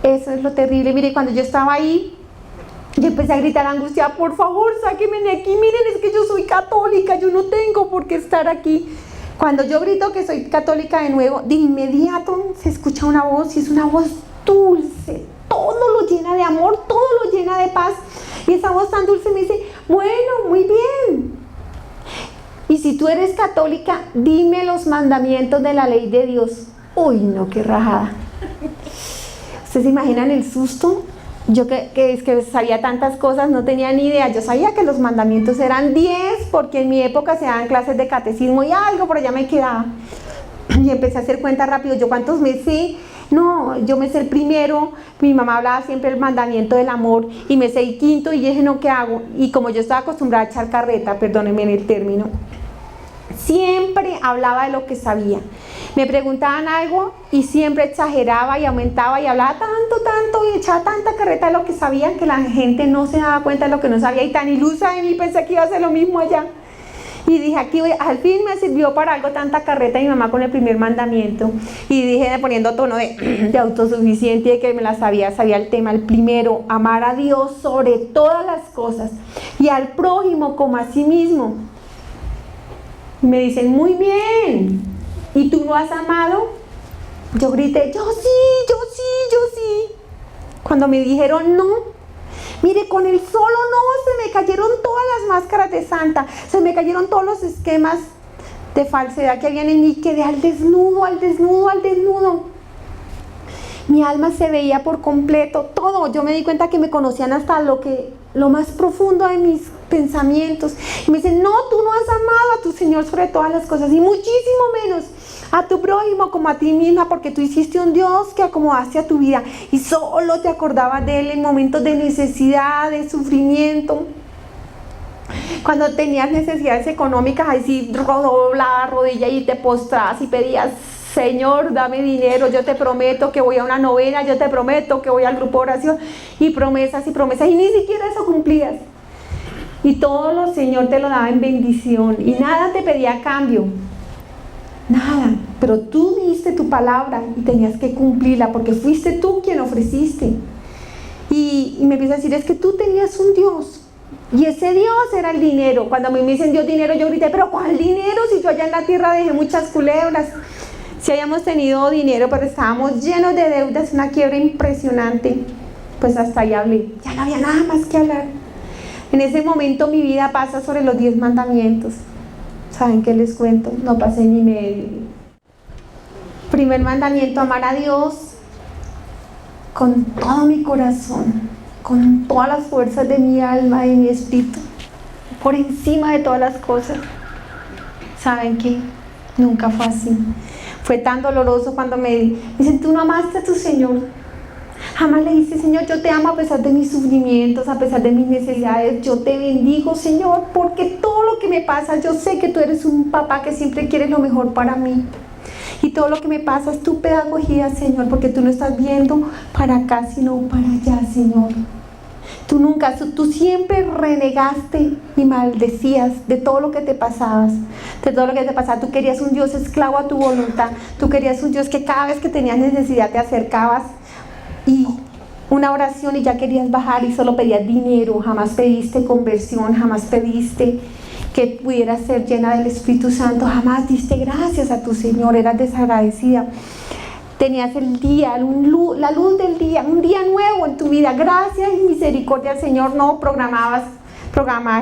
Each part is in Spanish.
Eso es lo terrible. Mire, cuando yo estaba ahí, yo empecé a gritar angustiada, por favor, sáquenme de aquí, miren, es que yo soy católica, yo no tengo por qué estar aquí. Cuando yo grito que soy católica de nuevo, de inmediato se escucha una voz, y es una voz dulce, todo lo llena de amor, todo lo llena de paz, y esa voz tan dulce me dice, bueno, muy bien, y si tú eres católica, dime los mandamientos de la ley de Dios. Uy, no, qué rajada. ¿Ustedes se imaginan el susto? Yo que es que sabía tantas cosas, no tenía ni idea. Yo sabía que los mandamientos eran 10, porque en mi época se daban clases de catecismo y algo por allá me quedaba. Y empecé a hacer cuenta rápido. ¿Yo cuántos me sé? No, yo me sé el primero. Mi mamá hablaba siempre del mandamiento del amor y me sé el quinto y dije, no, ¿qué hago? Y como yo estaba acostumbrada a echar carreta, perdónenme en el término, siempre hablaba de lo que sabía. Me preguntaban algo y siempre exageraba y aumentaba y hablaba tanto y echaba tanta carreta de lo que sabía que la gente no se daba cuenta de lo que no sabía, y tan ilusa de mí pensé que iba a hacer lo mismo allá. Y dije, aquí al fin me sirvió para algo tanta carreta mi mamá con el primer mandamiento. Y dije, poniendo tono de autosuficiente, de que me la sabía el tema. El primero, amar a Dios sobre todas las cosas y al prójimo como a sí mismo. Y me dicen, muy bien, ¿y tú no has amado? Yo grité, yo sí. Cuando me dijeron no, mire, con el solo no se me cayeron todas las máscaras de santa, se me cayeron todos los esquemas de falsedad que habían en mí, quedé al desnudo. Mi alma se veía por completo, todo. Yo me di cuenta que me conocían hasta lo más profundo de mis pensamientos. Y me dicen, no, tú no has amado a tu Señor sobre todas las cosas, y muchísimo menos a tu prójimo como a ti misma, porque tú hiciste un Dios que acomodaste a tu vida y solo te acordabas de Él en momentos de necesidad, de sufrimiento. Cuando tenías necesidades económicas, ahí sí doblabas rodilla y te postrabas y pedías, Señor, dame dinero, yo te prometo que voy a una novena, yo te prometo que voy al grupo de oración, y promesas, y ni siquiera eso cumplías. Y todo lo, Señor, te lo daba en bendición, y nada te pedía a cambio, nada, pero tú diste tu palabra y tenías que cumplirla, porque fuiste tú quien ofreciste. Y me empieza a decir, es que tú tenías un Dios, y ese Dios era el dinero. Cuando a mí me dicen Dios dinero, yo grité, pero ¿cuál dinero? Si yo allá en la tierra dejé muchas culebras. Si habíamos tenido dinero, pero estábamos llenos de deudas, una quiebra impresionante, pues hasta ahí hablé, ya no había nada más que hablar. En ese momento mi vida pasa sobre los 10 mandamientos. ¿Saben qué les cuento? No pasé ni medio. Primer mandamiento, amar a Dios con todo mi corazón, con todas las fuerzas de mi alma y de mi espíritu, por encima de todas las cosas. ¿Saben qué? Nunca fue así. Fue tan doloroso cuando me dicen, tú no amaste a tu Señor. Jamás le dice, Señor, yo te amo a pesar de mis sufrimientos, a pesar de mis necesidades, yo te bendigo, Señor, porque todo lo que me pasa, yo sé que tú eres un papá que siempre quiere lo mejor para mí. Y todo lo que me pasa es tu pedagogía, Señor, porque tú no estás viendo para acá, sino para allá, Señor. Tú siempre renegaste y maldecías de todo lo que te pasabas, Tú querías un Dios esclavo a tu voluntad, tú querías un Dios que cada vez que tenías necesidad te acercabas y una oración y ya querías bajar y solo pedías dinero. Jamás pediste conversión, jamás pediste que pudieras ser llena del Espíritu Santo, jamás diste gracias a tu Señor, eras desagradecida. Tenías el día, la luz del día, un día nuevo en tu vida, gracias y misericordia al Señor. No programabas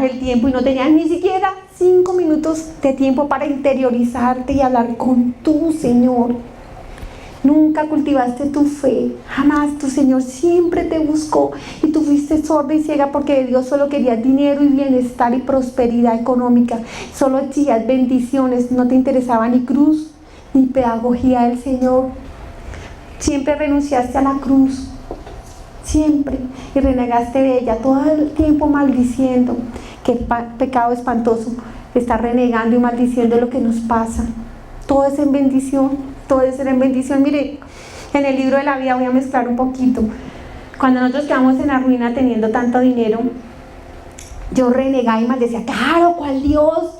el tiempo y no tenías ni siquiera 5 minutos de tiempo para interiorizarte y hablar con tu Señor. Nunca cultivaste tu fe, jamás. Tu Señor siempre te buscó y tú fuiste sorda y ciega porque de Dios solo querías dinero y bienestar y prosperidad económica. Solo exigías bendiciones, no te interesaba ni cruz ni pedagogía del Señor. Siempre renunciaste a la cruz, siempre, y renegaste de ella todo el tiempo maldiciendo. Qué pecado espantoso, estar renegando y maldiciendo lo que nos pasa. Todo es en bendición, todo es en bendición. Mire, en el libro de la vida voy a mezclar un poquito. Cuando nosotros quedamos en la ruina teniendo tanto dinero, yo renegaba y maldecía, claro, ¿cuál Dios?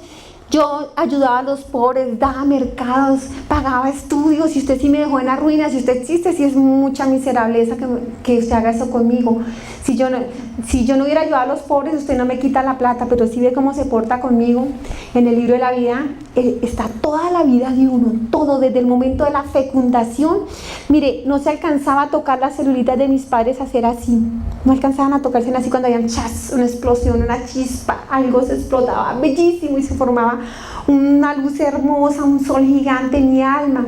Yo ayudaba a los pobres, daba mercados, pagaba estudios, y usted sí me dejó en la ruina, si usted existe, sí es mucha miserableza que usted haga eso conmigo. Si yo no hubiera ayudado a los pobres, usted no me quita la plata, pero sí ve cómo se porta conmigo. En el libro de la vida está toda la vida de uno, todo, desde el momento de la fecundación. Mire, no se alcanzaba a tocar las celulitas de mis padres a hacer así, no alcanzaban a tocarse así cuando había un chas, una explosión, una chispa, algo se explotaba bellísimo y se formaba una luz hermosa, un sol gigante en mi alma.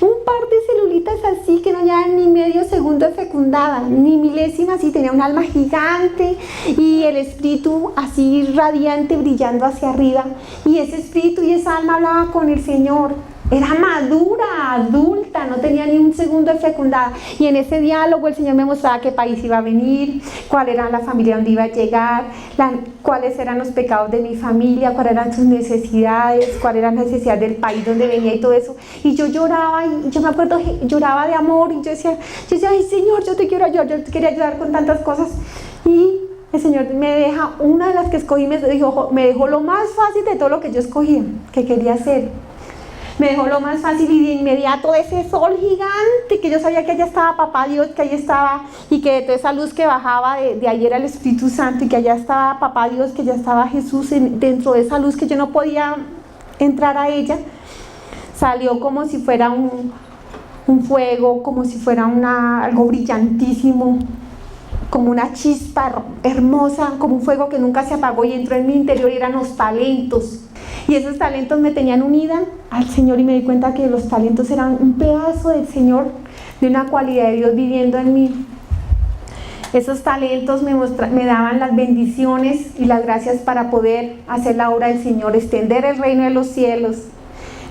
Un par de celulitas así que no llevaban ni medio segundo de fecundada, ni milésimas, y tenía un alma gigante y el espíritu así radiante, brillando hacia arriba. Y ese espíritu y esa alma hablaba con el Señor. Era madura, adulta, no tenía ni un segundo de fecundada. Y en ese diálogo el Señor me mostraba qué país iba a venir, cuál era la familia donde iba a llegar, cuáles eran los pecados de mi familia, cuáles eran sus necesidades, cuál era la necesidad del país donde venía y todo eso. Y yo lloraba, y yo me acuerdo, lloraba de amor, y yo decía, ay Señor, yo te quiero ayudar, yo te quería ayudar con tantas cosas. Y el Señor me deja, una de las que escogí, me dejó lo más fácil de todo lo que yo escogía, que quería hacer. Me dejó lo más fácil y de inmediato ese sol gigante, que yo sabía que allá estaba Papá Dios, que allá estaba, y que de toda esa luz que bajaba de ahí era el Espíritu Santo, y que allá estaba Papá Dios, que allá estaba Jesús dentro de esa luz que yo no podía entrar a ella. Salió como si fuera un fuego, como si fuera algo brillantísimo, como una chispa hermosa, como un fuego que nunca se apagó, y entró en mi interior y eran los talentos. Y esos talentos me tenían unida al Señor, y me di cuenta que los talentos eran un pedazo del Señor, de una cualidad de Dios viviendo en mí. Esos talentos me daban las bendiciones y las gracias para poder hacer la obra del Señor, extender el reino de los cielos,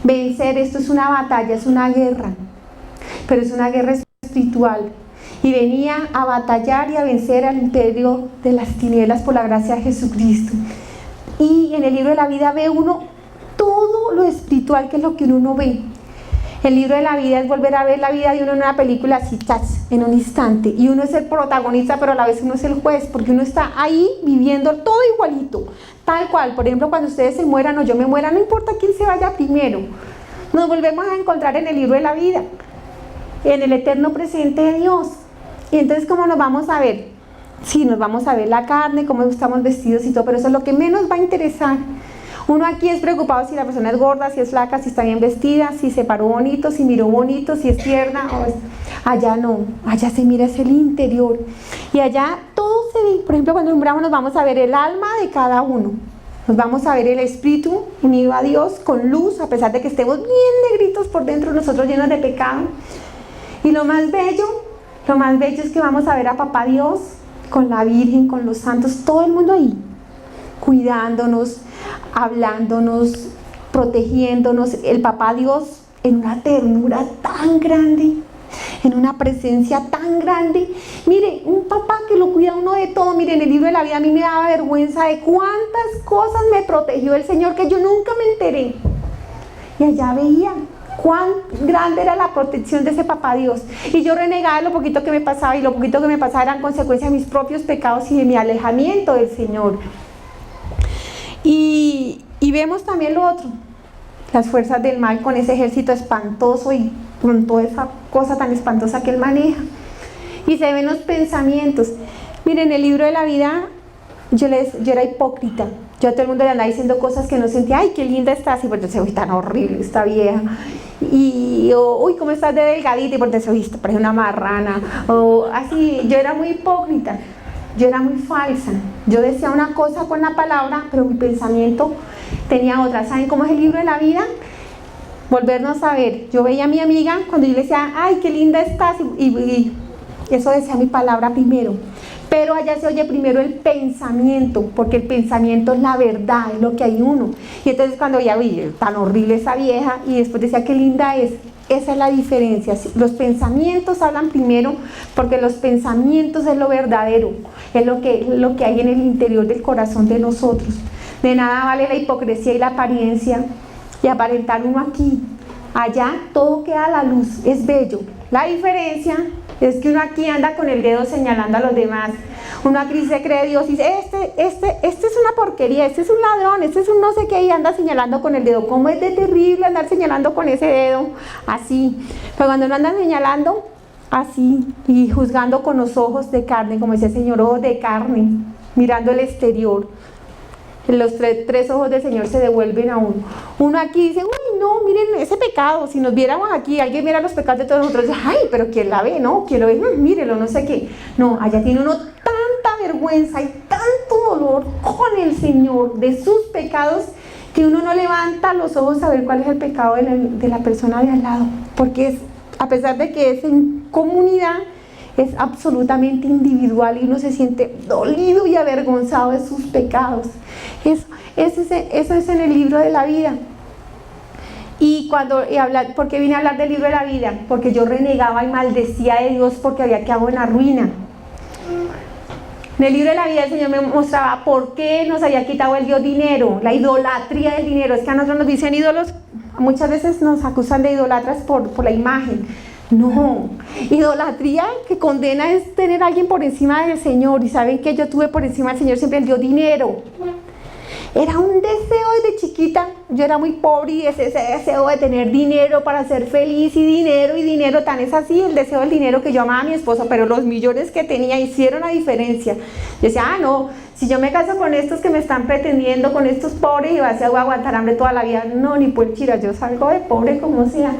vencer. Esto es una batalla, es una guerra, pero es una guerra espiritual. Y venía a batallar y a vencer al imperio de las tinieblas por la gracia de Jesucristo. Y en el libro de la vida ve uno todo lo espiritual, que es lo que uno no ve. El libro de la vida es volver a ver la vida de uno en una película así, en un instante. Y uno es el protagonista, pero a la vez uno es el juez, porque uno está ahí viviendo todo igualito, tal cual. Por ejemplo, cuando ustedes se mueran o yo me muera, no importa quién se vaya primero, nos volvemos a encontrar en el libro de la vida, en el eterno presente de Dios. Y entonces, ¿cómo nos vamos a ver? Sí, nos vamos a ver la carne, cómo estamos vestidos y todo, pero eso es lo que menos va a interesar. Uno aquí es preocupado si la persona es gorda, si es flaca, si está bien vestida, si se paró bonito, si miró bonito, si es tierna. Allá no, allá se mira es el interior. Y allá todo se ve. Por ejemplo, cuando nombramos, nos vamos a ver el alma de cada uno. Nos vamos a ver el espíritu unido a Dios con luz, a pesar de que estemos bien negritos por dentro, nosotros llenos de pecado. Y lo más bello es que vamos a ver a Papá Dios con la Virgen, con los santos, todo el mundo ahí, cuidándonos, hablándonos, protegiéndonos. El Papá Dios en una ternura tan grande, en una presencia tan grande. Mire, un papá que lo cuida uno de todo. Mire, en el libro de la vida a mí me daba vergüenza de cuántas cosas me protegió el Señor que yo nunca me enteré. Y allá veía cuán grande era la protección de ese Papá Dios. Y yo renegaba de lo poquito que me pasaba, y lo poquito que me pasaba eran consecuencias de mis propios pecados y de mi alejamiento del Señor. Y vemos también lo otro, las fuerzas del mal con ese ejército espantoso y con toda esa cosa tan espantosa que él maneja. Y se ven los pensamientos. Miren, en el libro de la vida yo era hipócrita. Yo a todo el mundo le andaba diciendo cosas que no sentía. Ay, qué linda estás. Y por eso, uy, tan horrible esta vieja. Y uy, cómo estás de delgadita. Y por eso, uy, parece una marrana. O así, yo era muy hipócrita. Yo era muy falsa. Yo decía una cosa con la palabra, pero mi pensamiento tenía otra. ¿Saben cómo es el libro de la vida? Volvernos a ver. Yo veía a mi amiga cuando yo le decía, ay, qué linda estás. Y eso decía mi palabra primero. Pero allá se oye primero el pensamiento, porque el pensamiento es la verdad, es lo que hay uno. Y entonces cuando ya vi tan horrible esa vieja, y después decía qué linda es, esa es la diferencia. Los pensamientos hablan primero, porque los pensamientos es lo verdadero, es lo que hay en el interior del corazón de nosotros. De nada vale la hipocresía y la apariencia, y aparentar uno aquí. Allá todo queda a la luz, es bello. La diferencia es que uno aquí anda con el dedo señalando a los demás. Uno aquí se cree Dios y dice, este es una porquería, este es un ladrón, este es un no sé qué, y anda señalando con el dedo. ¿Cómo es de terrible andar señalando con ese dedo? Así. Pero cuando uno anda señalando así y juzgando con los ojos de carne, como decía el Señor, ojos de carne, mirando el exterior, los tres ojos del Señor se devuelven a uno. Uno aquí dice, uy, no, miren ese pecado. Si nos viéramos aquí, alguien viera los pecados de todos nosotros, ay, pero ¿quién la ve? No, ¿quién lo ve? Mírelo, no sé qué. No, allá tiene uno tanta vergüenza y tanto dolor con el Señor de sus pecados, que uno no levanta los ojos a ver cuál es el pecado de la persona de al lado. Porque a pesar de que es en comunidad, es absolutamente individual y uno se siente dolido y avergonzado de sus pecados. Eso es en el libro de la vida. Y ¿por qué vine a hablar del libro de la vida? Porque yo renegaba y maldecía de Dios porque había quedado en la ruina. En el libro de la vida el Señor me mostraba por qué nos había quitado el Dios dinero, la idolatría del dinero. Es que a nosotros nos dicen ídolos, muchas veces nos acusan de idolatras por la imagen. No, idolatría que condena es tener a alguien por encima del Señor. Y saben que yo tuve por encima del Señor siempre el Dios dinero. Era un deseo desde chiquita. Yo era muy pobre y ese deseo de tener dinero para ser feliz y dinero, tan es así el deseo del dinero que yo amaba a mi esposo, pero los millones que tenía hicieron la diferencia. Yo decía, no, si yo me caso con estos que me están pretendiendo, con estos pobres, y voy a aguantar hambre toda la vida. No, ni por chira, yo salgo de pobre como sea.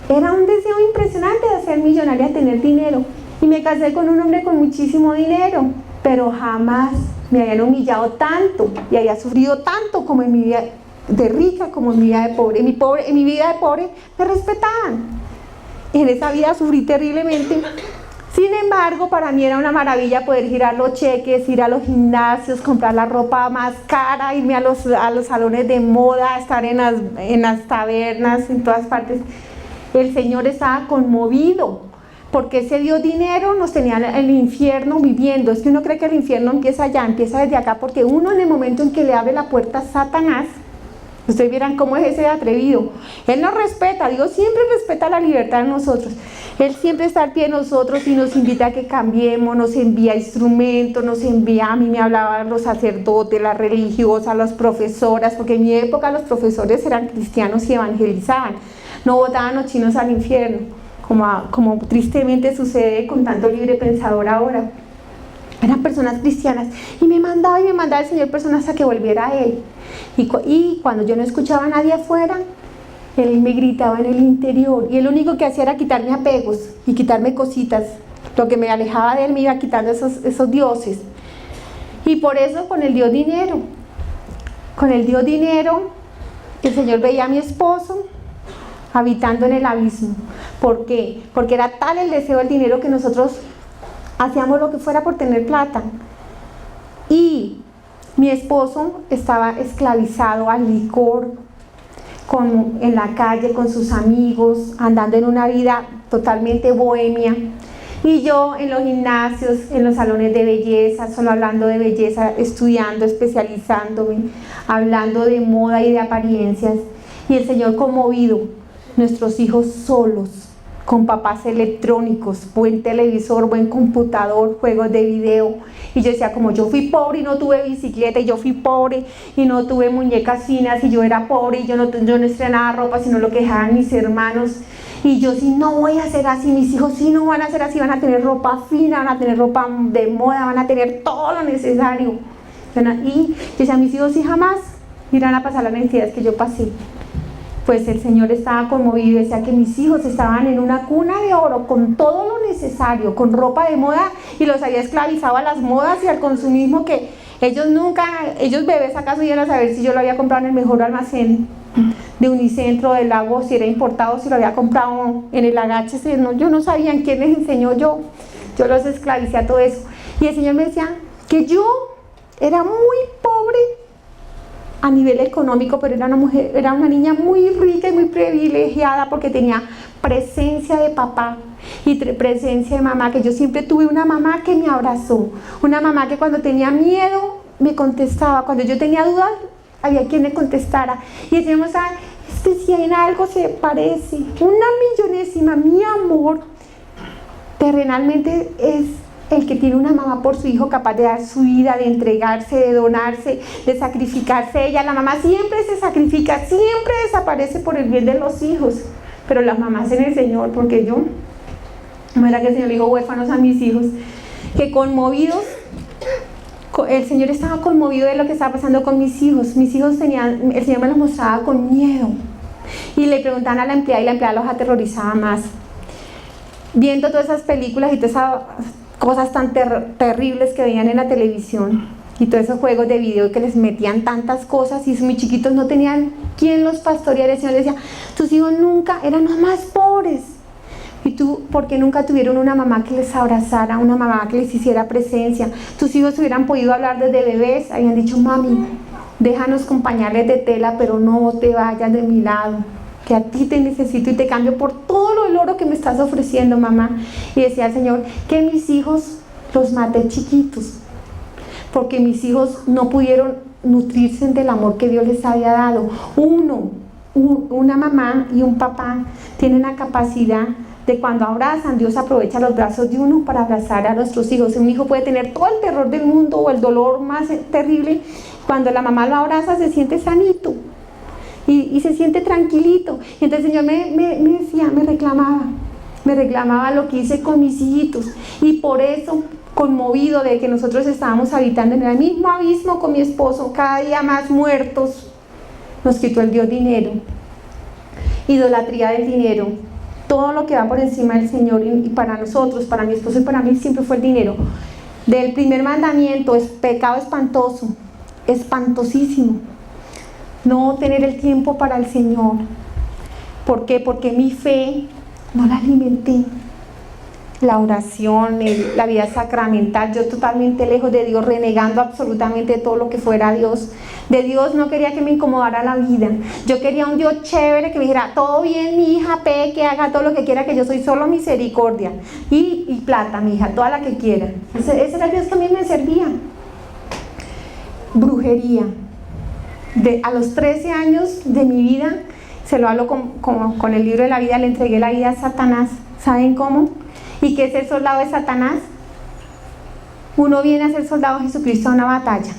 Era un deseo impresionante de ser millonaria, de tener dinero. Y me casé con un hombre con muchísimo dinero, pero jamás me habían humillado tanto y había sufrido tanto como en mi vida de rica, como en mi vida de pobre. En mi vida de pobre me respetaban. En esa vida sufrí terriblemente. Sin embargo, para mí era una maravilla poder girar los cheques, ir a los gimnasios, comprar la ropa más cara, irme a los salones de moda, estar en las tabernas, en todas partes. El Señor estaba conmovido, porque ese Dios dinero nos tenía en el infierno viviendo. Es que uno cree que el infierno empieza allá, empieza desde acá, porque uno en el momento en que le abre la puerta a Satanás, ustedes vieran cómo es ese atrevido. Él nos respeta, Dios siempre respeta la libertad de nosotros. Él siempre está al pie de nosotros y nos invita a que cambiemos, nos envía instrumentos, a mí me hablaban los sacerdotes, las religiosas, las profesoras, porque en mi época los profesores eran cristianos y evangelizaban. No botaban los chinos al infierno, como tristemente sucede con tanto libre pensador ahora. Eran personas cristianas y me mandaba el Señor personas a que volviera a Él. Y cuando yo no escuchaba a nadie afuera, Él me gritaba en el interior. Y el único que hacía era quitarme apegos y quitarme cositas. Lo que me alejaba de Él me iba quitando esos dioses. Y por eso con el Dios dinero, el Señor veía a mi esposo habitando en el abismo. ¿Por qué? Porque era tal el deseo del dinero que nosotros hacíamos lo que fuera por tener plata. Y mi esposo estaba esclavizado al licor, en la calle con sus amigos, andando en una vida totalmente bohemia. Y yo en los gimnasios, en los salones de belleza, solo hablando de belleza, estudiando, especializándome, hablando de moda y de apariencias. Y el Señor conmovido. Nuestros hijos solos, con papás electrónicos, buen televisor, buen computador, juegos de video. Y yo decía, como yo fui pobre y no tuve bicicleta, y yo fui pobre y no tuve muñecas finas, y yo era pobre y yo no estrenaba ropa, sino lo que dejaban mis hermanos. Y yo, si no voy a hacer así, mis hijos sí no van a hacer así, van a tener ropa fina, van a tener ropa de moda, van a tener todo lo necesario. Y yo decía, mis hijos sí jamás irán a pasar las necesidades que yo pasé. Pues el Señor estaba conmovido y decía que mis hijos estaban en una cuna de oro con todo lo necesario, con ropa de moda, y los había esclavizado a las modas y al consumismo, que ellos bebés acaso iban a saber si yo lo había comprado en el mejor almacén de Unicentro, del Lago, si era importado, si lo había comprado en el Agache. No, yo no sabía en quién les enseñó yo los esclavicé a todo eso. Y el Señor me decía que yo era muy pobre a nivel económico, pero era una niña muy rica y muy privilegiada porque tenía presencia de papá y presencia de mamá, que yo siempre tuve una mamá que me abrazó, una mamá que cuando tenía miedo me contestaba, cuando yo tenía dudas había quien me contestara. Y decíamos, si en algo se parece, una millonésima, mi amor, terrenalmente es el que tiene una mamá por su hijo capaz de dar su vida, de entregarse, de donarse, de sacrificarse ella. La mamá siempre se sacrifica, siempre desaparece por el bien de los hijos. Pero las mamás en el Señor, porque yo, no era que el Señor le dijo huérfanos a mis hijos, que conmovidos, el Señor estaba conmovido de lo que estaba pasando con mis hijos. Mis hijos tenían, el Señor me los mostraba con miedo. Y le preguntaban a la empleada y la empleada los aterrorizaba más. Viendo todas esas películas y todas esas cosas tan terribles que veían en la televisión y todos esos juegos de video que les metían tantas cosas y muy chiquitos no tenían quien los pastoreara. El Señor decía, tus hijos nunca eran los más pobres. ¿Y tú por qué nunca tuvieron una mamá que les abrazara, una mamá que les hiciera presencia? Tus hijos hubieran podido hablar desde bebés, habían dicho, mami, déjanos con pañales de tela, pero no te vayas de mi lado, que a ti te necesito y te cambio por todo el oro que me estás ofreciendo, mamá. Y decía el Señor, que mis hijos los maté chiquitos, porque mis hijos no pudieron nutrirse del amor que Dios les había dado. Una mamá y un papá tienen la capacidad de cuando abrazan, Dios aprovecha los brazos de uno para abrazar a nuestros hijos. Un hijo puede tener todo el terror del mundo o el dolor más terrible, cuando la mamá lo abraza se siente sanito y se siente tranquilito. Y entonces el Señor me decía, me reclamaba lo que hice con mis hijitos, y por eso, conmovido de que nosotros estábamos habitando en el mismo abismo con mi esposo, cada día más muertos, nos quitó el Dios dinero, idolatría del dinero. Todo lo que va por encima del Señor, y para nosotros, para mi esposo y para mí, siempre fue el dinero. Del primer mandamiento es pecado espantoso, espantosísimo, no tener el tiempo para el Señor. ¿Por qué? Porque mi fe no la alimenté. La oración, la vida sacramental, yo totalmente lejos de Dios, renegando absolutamente todo lo que fuera Dios. De Dios no quería que me incomodara la vida. Yo quería un Dios chévere que me dijera, todo bien mi hija, que haga todo lo que quiera, que yo soy solo misericordia. Y plata, mi hija, toda la que quiera. Ese era el Dios que a mí me servía. Brujería. A los 13 años de mi vida, se lo hablo con el libro de la vida, le entregué la vida a Satanás. ¿Saben cómo? ¿Y qué es el soldado de Satanás? Uno viene a ser soldado de Jesucristo a una batalla.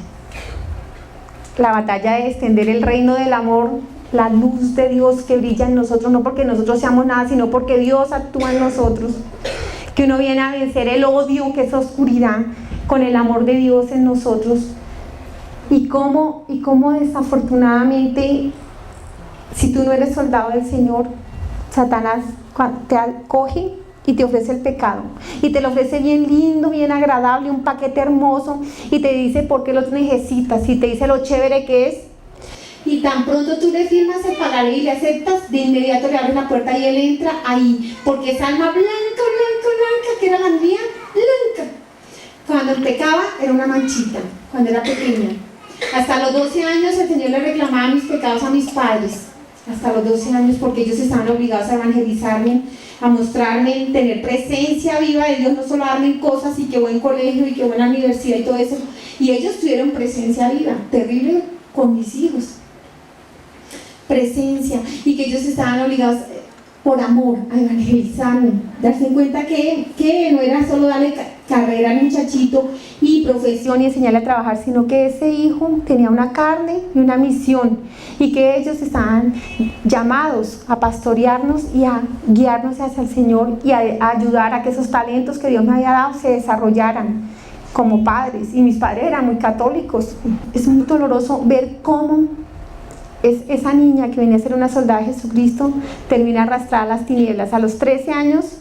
La batalla de extender el reino del amor, la luz de Dios que brilla en nosotros, no porque nosotros seamos nada, sino porque Dios actúa en nosotros. Que uno viene a vencer el odio, que es oscuridad, con el amor de Dios en nosotros. Y cómo desafortunadamente, si tú no eres soldado del Señor, Satanás te acoge y te ofrece el pecado, y te lo ofrece bien lindo, bien agradable, un paquete hermoso, y te dice por qué lo necesitas, y te dice lo chévere que es, y tan pronto tú le firmas el pagaré y le aceptas, de inmediato le abres la puerta y él entra ahí, porque esa alma blanca, que era la mía, blanca. Cuando pecaba era una manchita, cuando era pequeña. Hasta los 12 años el Señor le reclamaba mis pecados a mis padres, hasta los 12 años, porque ellos estaban obligados a evangelizarme, a mostrarme, tener presencia viva de Dios, no solo darme cosas y qué buen colegio y qué buena universidad y todo eso. Y ellos tuvieron presencia viva, terrible con mis hijos. Presencia, y que ellos estaban obligados por amor a evangelizarme, darse cuenta que no era solo darle carrera al muchachito y profesión y enseñarle a trabajar, sino que ese hijo tenía una carne y una misión, y que ellos estaban llamados a pastorearnos y a guiarnos hacia el Señor y a ayudar a que esos talentos que Dios me había dado se desarrollaran como padres. Y mis padres eran muy católicos. Es muy doloroso ver cómo esa niña que venía a ser una soldada de Jesucristo termina arrastrada a las tinieblas. A los 13 años,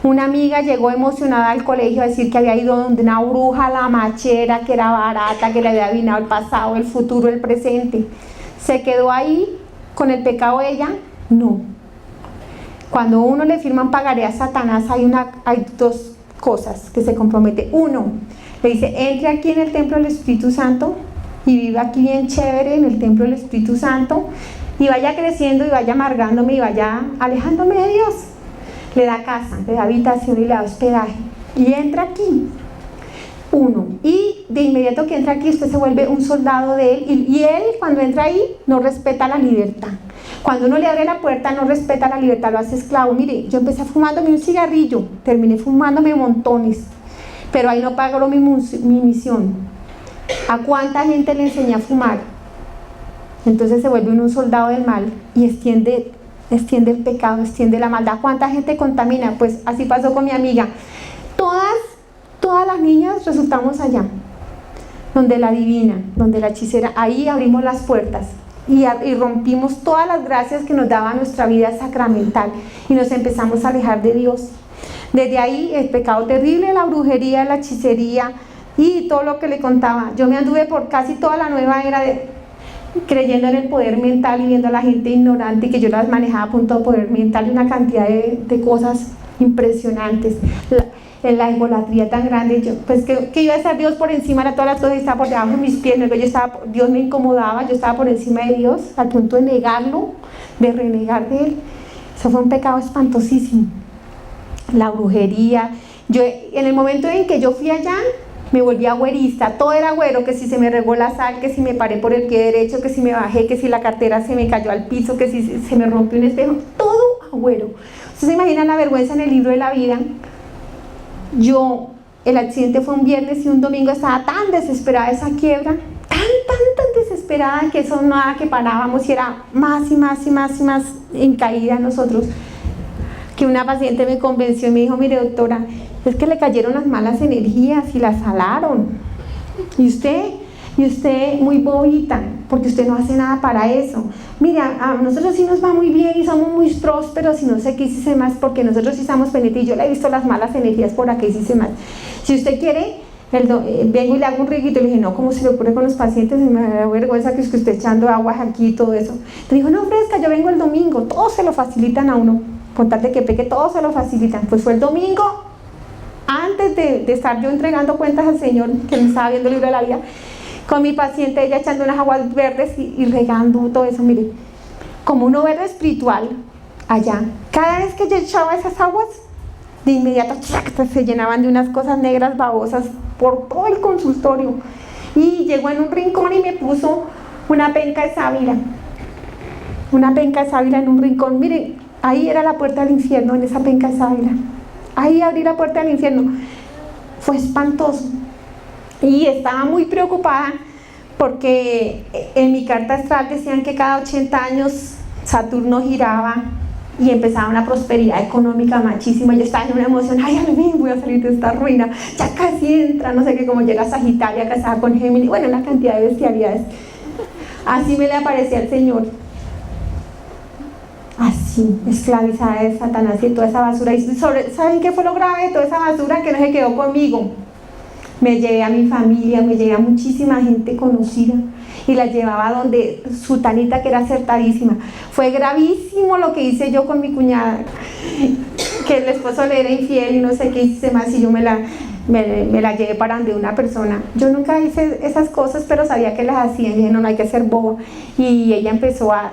una amiga llegó emocionada al colegio a decir que había ido donde una bruja, la machera, que era barata, que le había adivinado el pasado, el futuro, el presente. ¿Se quedó ahí con el pecado ella? No. Cuando uno le firma un pagaré a Satanás, hay dos cosas que se compromete. Uno, le dice, entre aquí en el templo del Espíritu Santo y viva aquí bien chévere en el templo del Espíritu Santo, y vaya creciendo y vaya amargándome y vaya alejándome de Dios. Le da casa, le da habitación y le da hospedaje, y entra aquí. Uno, y de inmediato que entra aquí usted se vuelve un soldado de él, y él cuando entra ahí no respeta la libertad. Cuando uno le abre la puerta no respeta la libertad, lo hace esclavo. Mire, yo empecé fumándome un cigarrillo, terminé fumándome montones, pero ahí no pagó mi misión. ¿A cuánta gente le enseñé a fumar? Entonces se vuelve un soldado del mal y extiende el pecado, extiende la maldad. ¿Cuánta gente contamina? Pues así pasó con mi amiga. Todas las niñas resultamos allá, donde la divina, donde la hechicera. Ahí abrimos las puertas y rompimos todas las gracias que nos daba nuestra vida sacramental y nos empezamos a alejar de Dios. Desde ahí el pecado terrible, la brujería, la hechicería y todo lo que le contaba. Yo me anduve por casi toda la nueva era creyendo en el poder mental y viendo a la gente ignorante y que yo las manejaba a punto de poder mental y una cantidad de cosas impresionantes. La idolatría tan grande, que iba a estar Dios por encima de todas las cosas y estaba por debajo de mis pies. Dios me incomodaba, yo estaba por encima de Dios al punto de negarlo, de renegar de Él. Eso fue un pecado espantosísimo. La brujería. En el momento en que yo fui allá, me volví agüerista, todo era agüero, que si se me regó la sal, que si me paré por el pie derecho, que si me bajé, que si la cartera se me cayó al piso, que si se me rompió un espejo, todo agüero. ¿Ustedes se imaginan la vergüenza en el libro de la vida? El accidente fue un viernes y un domingo estaba tan desesperada esa quiebra, tan desesperada que eso nada que parábamos y era más y más en caída nosotros, que una paciente me convenció y me dijo: mire, doctora, es que le cayeron las malas energías y las salaron, y usted muy bobita, porque usted no hace nada para eso. Mira, a nosotros sí nos va muy bien y somos muy prósperos y no sé qué hiciste más, porque nosotros sí estamos pendientes y yo le he visto las malas energías por aquí hiciste más. Si usted quiere, vengo y le hago un riguito. Le dije: no, ¿cómo se le ocurre con los pacientes? Me da vergüenza que usted echando aguas aquí y todo eso. Le dijo: no, fresca, yo vengo el domingo. Todos se lo facilitan a uno, con tal de que peque, todos se lo facilitan. Pues fue el domingo, antes de estar yo entregando cuentas al Señor, que me estaba viendo el libro de la vida, con mi paciente, ella echando unas aguas verdes y regando todo eso. Mire, como un verde espiritual allá. Cada vez que yo echaba esas aguas, de inmediato se llenaban de unas cosas negras babosas por todo el consultorio. Y llegó en un rincón y me puso una penca de sábila. Una penca de sábila en un rincón. Miren, ahí era la puerta del infierno, en esa penca de sábila. Ahí abrí la puerta del infierno. Fue espantoso. Y estaba muy preocupada porque en mi carta astral decían que cada 80 años Saturno giraba y empezaba una prosperidad económica machísima. Yo estaba en una emoción: ay, al fin voy a salir de esta ruina, ya casi entra, no sé qué, como llega Sagitaria casada con Géminis, bueno, una cantidad de bestialidades. Así me le aparecía al Señor, así, esclavizada de Satanás y toda esa basura. Y ¿saben qué fue lo grave de toda esa basura? Que no se quedó conmigo. Me llevé a mi familia, me llevé a muchísima gente conocida y la llevaba donde su tanita, que era acertadísima. Fue gravísimo lo que hice yo con mi cuñada, que el esposo le era infiel y no sé qué hice más, y yo me la llevé para donde una persona. Yo nunca hice esas cosas, pero sabía que las hacían y dije: no hay que ser boba. Y ella empezó a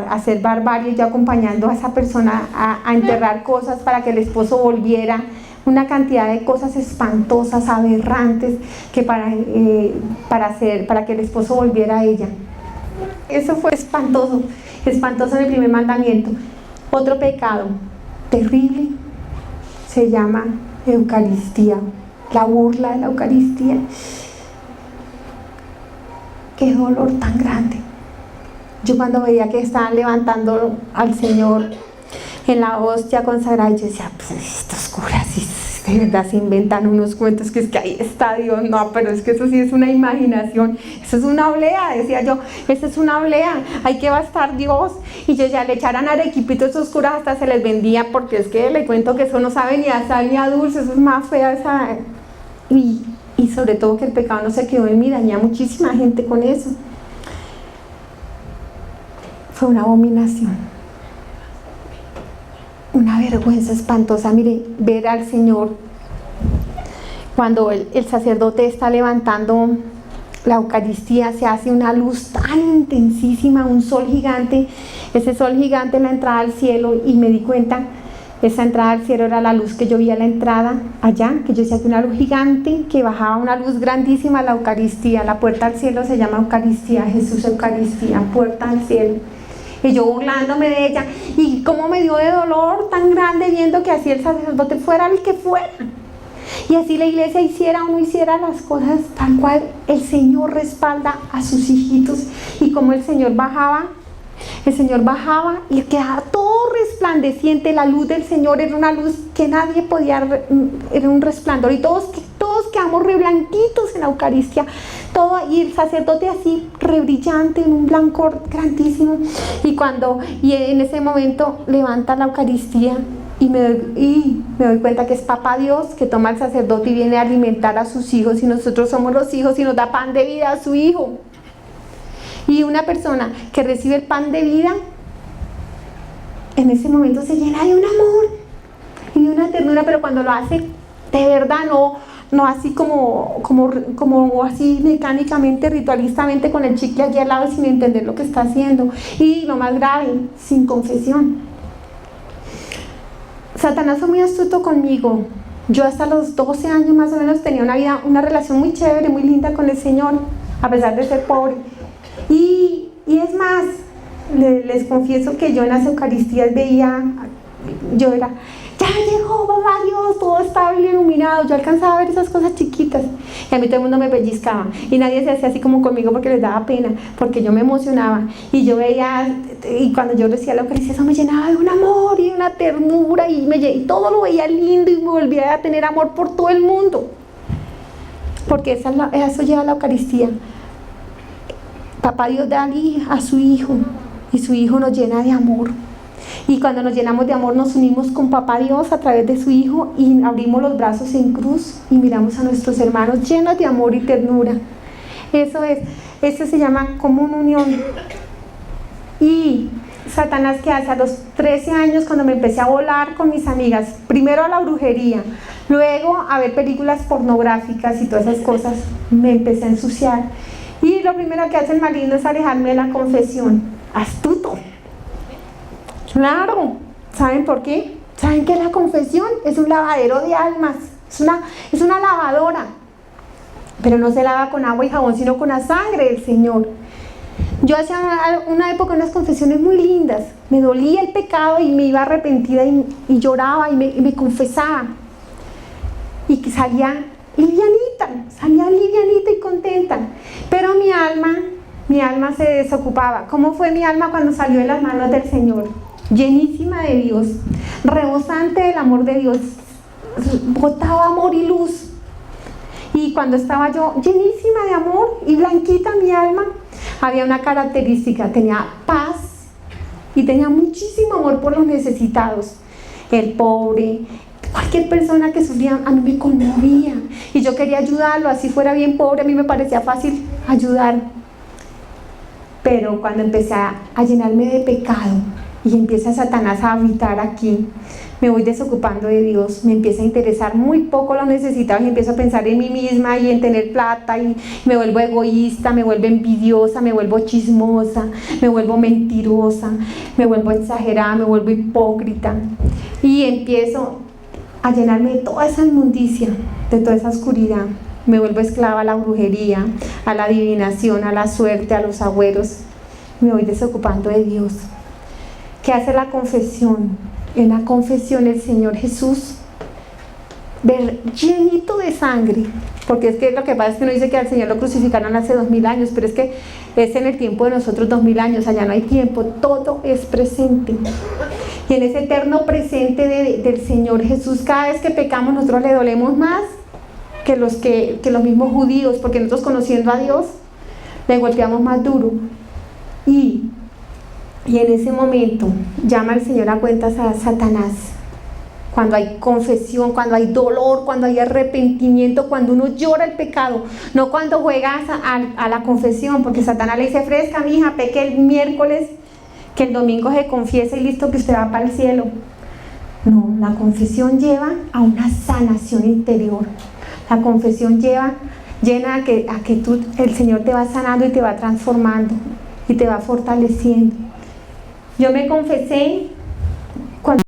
hacer barbarie, yo acompañando a esa persona a enterrar cosas para que el esposo volviera. Una cantidad de cosas espantosas, aberrantes, que para que el esposo volviera a ella. Eso fue espantoso en el primer mandamiento. Otro pecado terrible se llama Eucaristía, la burla de la Eucaristía. Qué dolor tan grande. Yo cuando veía que estaban levantando al Señor en la hostia consagrada, yo decía: pues estos curas de verdad se inventan unos cuentos, que es que ahí está Dios. No, pero es que eso sí es una imaginación, eso es una oblea, decía yo, esa es una oblea, ahí que va a estar Dios. Y yo ya le echaran arequipito a esos curas, hasta se les vendía, porque es que le cuento que eso no sabe ni a sal ni a dulce, eso es más fea esa. Y sobre todo que el pecado no se quedó en mí, dañé a muchísima gente con eso. Fue una abominación, una vergüenza espantosa. Mire, ver al Señor cuando el sacerdote está levantando la Eucaristía, se hace una luz tan intensísima, un sol gigante, ese sol gigante en la entrada al cielo, y me di cuenta, esa entrada al cielo era la luz que yo vi a la entrada allá, que yo decía que una luz gigante, que bajaba una luz grandísima a la Eucaristía. La puerta al cielo se llama Eucaristía, Jesús Eucaristía, puerta al cielo. Y yo burlándome de ella, y cómo me dio de dolor tan grande viendo que así el sacerdote fuera el que fuera. Y así la iglesia hiciera o no hiciera las cosas tal cual, el Señor respalda a sus hijitos. Y como el Señor bajaba y quedaba todo resplandeciente. La luz del Señor era una luz que nadie podía, era un resplandor. Y todos quedamos re blanquitos en la Eucaristía. Y el sacerdote así, re brillante, en un blancor grandísimo. Y en ese momento levanta la Eucaristía. Y me doy cuenta que es Papá Dios que toma al sacerdote y viene a alimentar a sus hijos, y nosotros somos los hijos y nos da pan de vida a su hijo. Y una persona que recibe el pan de vida, en ese momento se llena de un amor y de una ternura, pero cuando lo hace de verdad, no así como así mecánicamente, ritualistamente, con el chicle aquí al lado sin entender lo que está haciendo. Y lo más grave, sin confesión. Satanás fue muy astuto conmigo. Yo hasta los 12 años más o menos tenía una relación muy chévere, muy linda con el Señor, a pesar de ser pobre. Y es más, les confieso que yo en las Eucaristías veía, yo era, ya llegó papá Dios, todo estaba iluminado. Yo alcanzaba a ver esas cosas chiquitas y a mí todo el mundo me pellizcaba y nadie se hacía así como conmigo porque les daba pena, porque yo me emocionaba y yo veía, y cuando yo recibía la Eucaristía eso me llenaba de un amor y de una ternura y todo lo veía lindo y me volvía a tener amor por todo el mundo, porque eso lleva la Eucaristía. Papá Dios da a su Hijo y su Hijo nos llena de amor. Y cuando nos llenamos de amor nos unimos con Papá Dios a través de su Hijo y abrimos los brazos en cruz y miramos a nuestros hermanos llenos de amor y ternura. Eso se llama común unión. Y Satanás, ¿qué hace? A los 13 años, cuando me empecé a volar con mis amigas, primero a la brujería, luego a ver películas pornográficas y todas esas cosas, me empecé a ensuciar. Y lo primero que hace el maligno es alejarme de la confesión. Astuto. Claro, ¿saben por qué? ¿Saben que la confesión es un lavadero de almas? Es una lavadora, pero no se lava con agua y jabón, sino con la sangre del Señor. Yo hacía una época unas confesiones muy lindas, me dolía el pecado y me iba arrepentida y lloraba y me confesaba, y que salía livianita y contenta, pero mi alma se desocupaba. ¿Cómo fue mi alma cuando salió de las manos del Señor? Llenísima de Dios, rebosante del amor de Dios, botaba amor y luz. Y cuando estaba yo llenísima de amor y blanquita mi alma, había una característica: tenía paz y tenía muchísimo amor por los necesitados, el pobre, cualquier persona que sufría. A mí me conmovía y yo quería ayudarlo, así fuera bien pobre, a mí me parecía fácil ayudar. Pero cuando empecé a llenarme de pecado y empieza Satanás a habitar aquí, me voy desocupando de Dios, me empieza a interesar muy poco los necesitados y empiezo a pensar en mí misma y en tener plata, y me vuelvo egoísta, me vuelvo envidiosa, me vuelvo chismosa, me vuelvo mentirosa, me vuelvo exagerada, me vuelvo hipócrita y empiezo a llenarme de toda esa inmundicia, de toda esa oscuridad. Me vuelvo esclava a la brujería, a la adivinación, a la suerte, a los agüeros. Me voy desocupando de Dios. ¿Qué hace la confesión? En la confesión el Señor Jesús, llenito de sangre, porque es que lo que pasa es que uno dice que al Señor lo crucificaron hace 2000 años, pero es que es en el tiempo de nosotros 2000 años, allá no hay tiempo, todo es presente. Y en ese eterno presente del Señor Jesús, cada vez que pecamos nosotros le dolemos más que los mismos judíos, porque nosotros, conociendo a Dios, le golpeamos más duro. Y en ese momento llama el Señor a cuentas a Satanás. Cuando hay confesión, cuando hay dolor, cuando hay arrepentimiento, cuando uno llora el pecado, no cuando juegas a la confesión, porque Satanás le dice: fresca, mija, peque el miércoles, que el domingo se confiesa y listo, que usted va para el cielo. No, la confesión lleva a una sanación interior. La confesión llena a que el Señor te va sanando y te va transformando y te va fortaleciendo. Yo me confesé